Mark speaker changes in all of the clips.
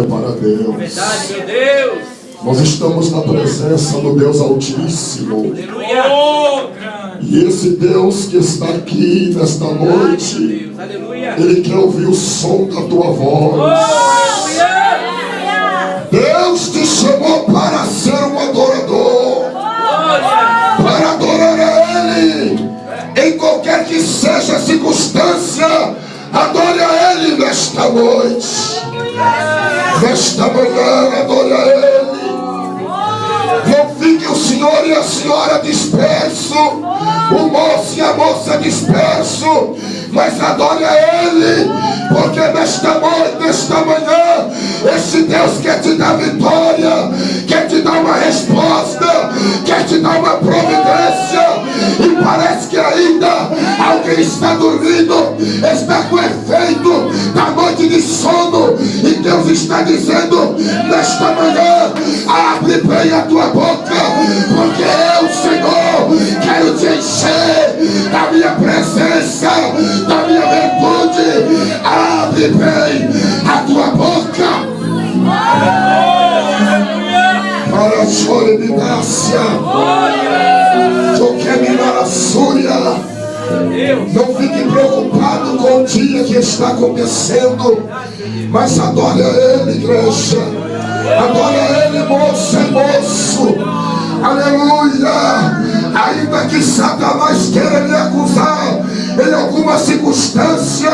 Speaker 1: Para Deus.
Speaker 2: Verdade, meu Deus.
Speaker 1: Nós estamos na presença do Deus Altíssimo.
Speaker 2: Aleluia.
Speaker 1: E esse Deus que está aqui nesta noite, Ele quer ouvir o som da tua voz. Deus te chamou para ser um adorador, para adorar a Ele em qualquer que seja a circunstância. Adore a Ele nesta noite, nesta manhã. Adore a Ele. Não fique o senhor e a senhora disperso, o moço e a moça disperso, mas adore a Ele, porque nesta noite, nesta manhã, esse Deus quer te dar vitória, quer te dar uma resposta, quer te dar uma providência. E parece que ainda alguém está dormindo, está com efeito da noite de sono, e Deus está dizendo nesta manhã: abre bem a tua boca, porque eu, Senhor, quero te encher da minha presença, da minha virtude. Abre bem a tua boca. Para a solenidade, não fique preocupado com o dia que está acontecendo, mas adore a Ele, igreja. Adore a Ele, moça e moço. Aleluia. Ainda que Satanás queira lhe acusar em alguma circunstância,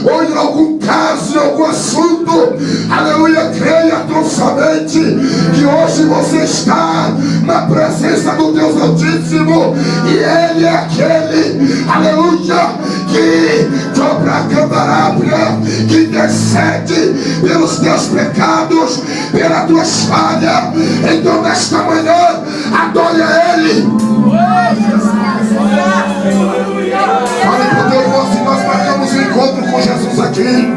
Speaker 1: ou em algum caso, em algum assunto, aleluia, creia tão somente que hoje você está na presença do Deus Altíssimo, e Ele é aquele, aleluia, que dobra a candarábia, que intercede pelos teus pecados, pelas tuas falhas. Então nesta manhã, adore a Ele. Fale para o teu irmão, se nós marcamos um encontro com Jesus aqui.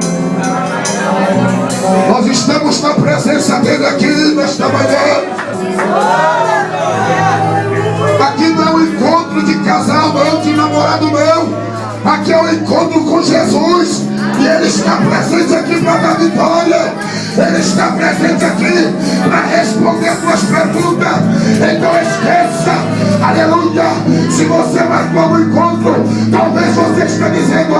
Speaker 1: Nós estamos na presença dele aqui nesta manhã. Aqui não é um encontro de casal, não, de namorado, não. Aqui é um encontro com Jesus, e Ele está presente aqui para dar vitória. Ele está presente aqui para responder as tuas perguntas. Então esqueça, aleluia, se você marcou um encontro, talvez você esteja dizendo: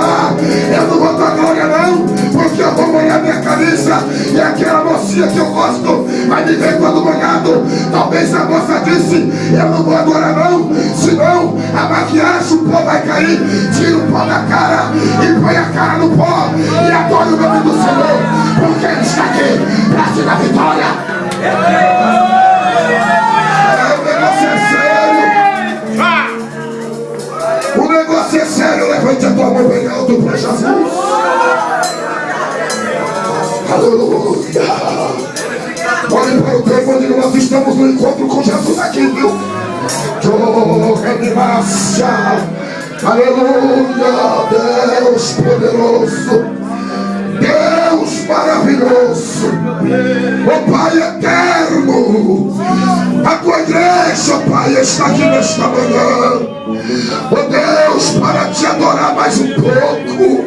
Speaker 1: eu não vou dar glória não, porque eu vou molhar minha camisa, e aquela mocinha que eu gosto vai me ver todo molhado. Talvez a moça disse: eu não vou adorar não, senão a maquiagem, o pó vai cair. Tira o pó da cara e põe a cara no pó e adore o nome do Senhor, porque Ele está aqui para te dar vitória. O negócio é sério. O negócio é sério. Levante a tua mão bem alto para Jesus. Aleluia. Olhe para o teu irmão e diga: nós estamos no encontro com Jesus aqui, viu? Aleluia. Deus poderoso, Deus maravilhoso, ó Pai eterno, a tua igreja, ó Pai, está aqui nesta manhã, ó Deus, para te adorar mais um pouco,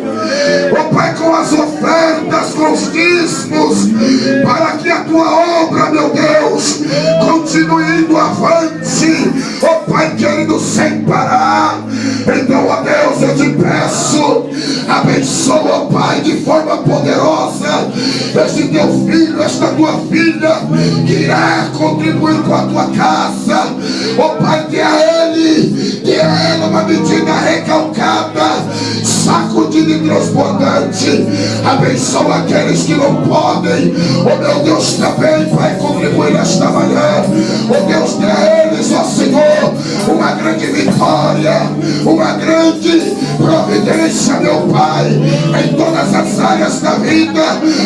Speaker 1: ó Pai, com as ofertas, com os dízimos, para que a tua obra, meu Deus, continue indo avante, ó Pai querido, sem parar. Então, ó Deus, eu te peço, abençoa, ó Pai, de forma poderosa este teu filho, esta tua filha, que irá contribuir com a tua casa. Ó Pai, dê a ele uma medida recalcada, sacudido e transbordante. Abençoa aqueles que não podem, ó meu Deus, também, Pai, contribuir nesta manhã. Ó Deus, dê a eles, ó Senhor, uma grande vitória, uma grande providência, meu Pai, em todas as áreas da vida.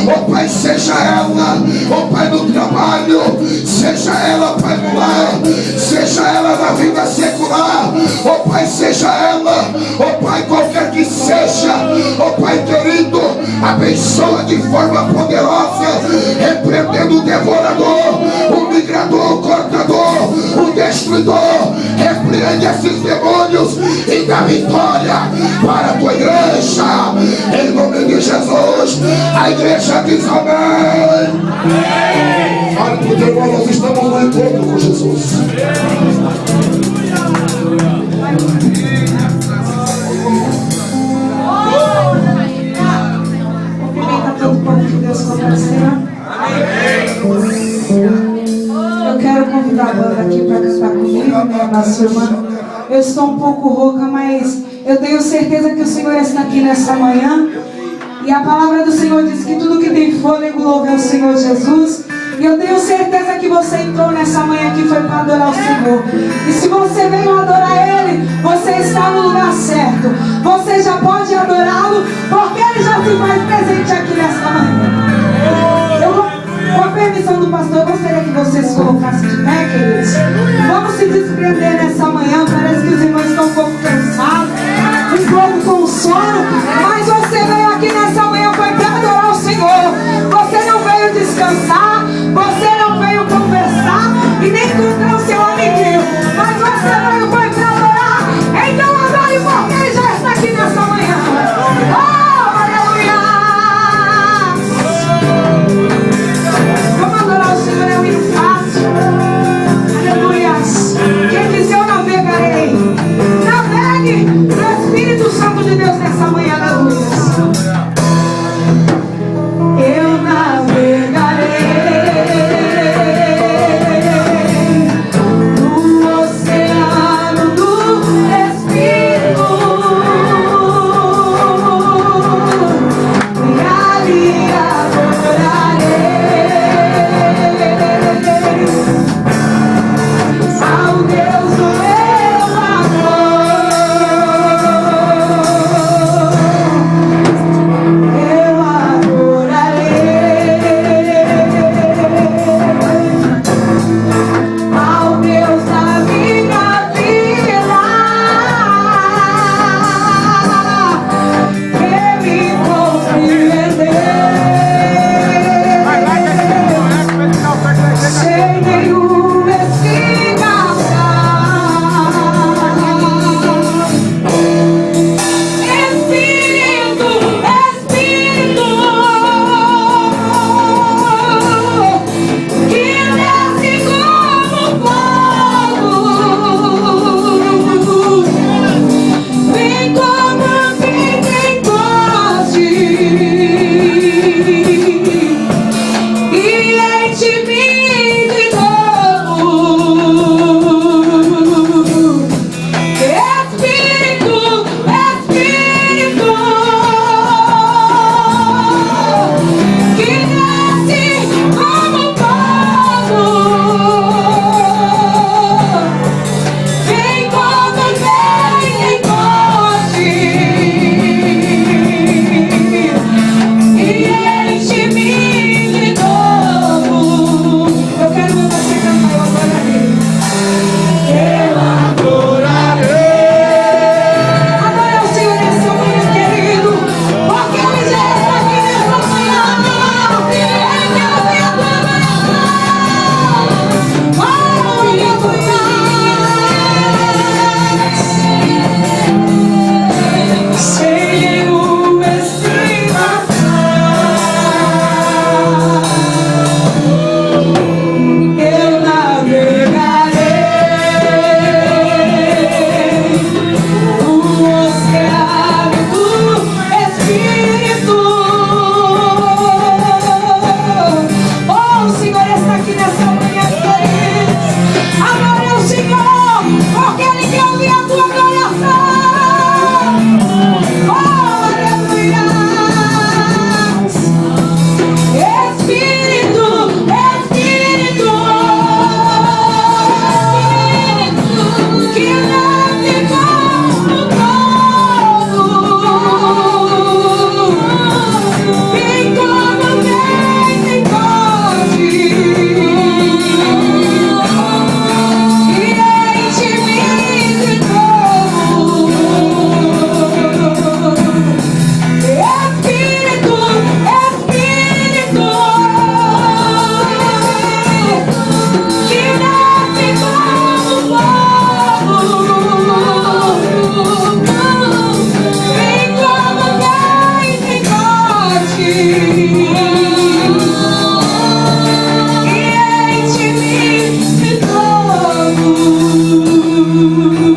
Speaker 1: Ó Pai, seja ela, ó Pai, no trabalho, seja ela, Pai, no lar, seja ela na vida secular, ó Pai, seja ela, ó Pai, qualquer que seja, ó Pai querido, abençoa de forma poderosa, repreendendo o devorador, o migrador, o cortador, o destruidor. Repreende esses demônios e dá vitória para a tua igreja, em nome de Jesus. Jesus. A igreja diz amém. Fale para o teu irmão, nós estamos no encontro com Jesus.
Speaker 3: Cumprimenta todo o povo de Deus com parceira. Eu quero convidar a banda aqui para cantar comigo, né, nossa irmã. Eu estou um pouco rouca, mas eu tenho certeza que o Senhor está aqui nessa manhã. E a palavra do Senhor diz que tudo que tem fôlego louve ao Senhor Jesus. E eu tenho certeza que você entrou nessa manhã que foi para adorar o Senhor. E se você veio adorar Ele, você está no lugar certo. Você já pode adorá-lo, porque Ele já se faz presente aqui nessa manhã. Com a permissão do pastor, eu gostaria que você se colocasse de pé, queridos. Vamos se desprender nessa manhã. Parece que os irmãos estão um pouco cansados, um pouco com sono. Mas você veio aqui nessa manhã foi para adorar o Senhor. Você não veio descansar, você não veio conversar e nem encontrar o seu amiguinho. Mas você veio foi para adorar. Então adore, porque Ele já está aqui nessa manhã. Oh, aleluia! Vamos adorar o Senhor, é um hino fácil. Aleluia! Quem diz eu navegarei? Navegue no Espírito Santo de Deus nessa manhã, aleluia! Eu navegarei no oceano do Espírito e ali adorarei ao Deus do meu amor. Eu adorarei ao Deus da minha vida, que me compreendeu sem nenhuma explicação. Espírito, Espírito, que desce como fogo, vem como quem encoste e enche-me de novo. Espírito, Espírito, que desce como fogo, vem como quem encoste e enche-me de novo. Eu quero ver você cantar, eu adorarei. Adore ao Senhor nessa manhã, querido, porque Ele já está aqui nessa manhã. Ele quer ouvir a tua oração. Aleluia. Sem nenhuma estimação, eu navegarei no oceano do Espírito. Oh, o Senhor está aqui nessa manhã, queridos. Adore ao Senhor, porque Ele quer ouvir a tua adoração. Oh, aleluia! Espírito, Espírito, que desce como fogo, vem como quem encoste e enche-me de novo. Espírito, Espírito,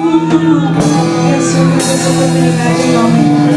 Speaker 3: Eu sou essa oportunidade em nome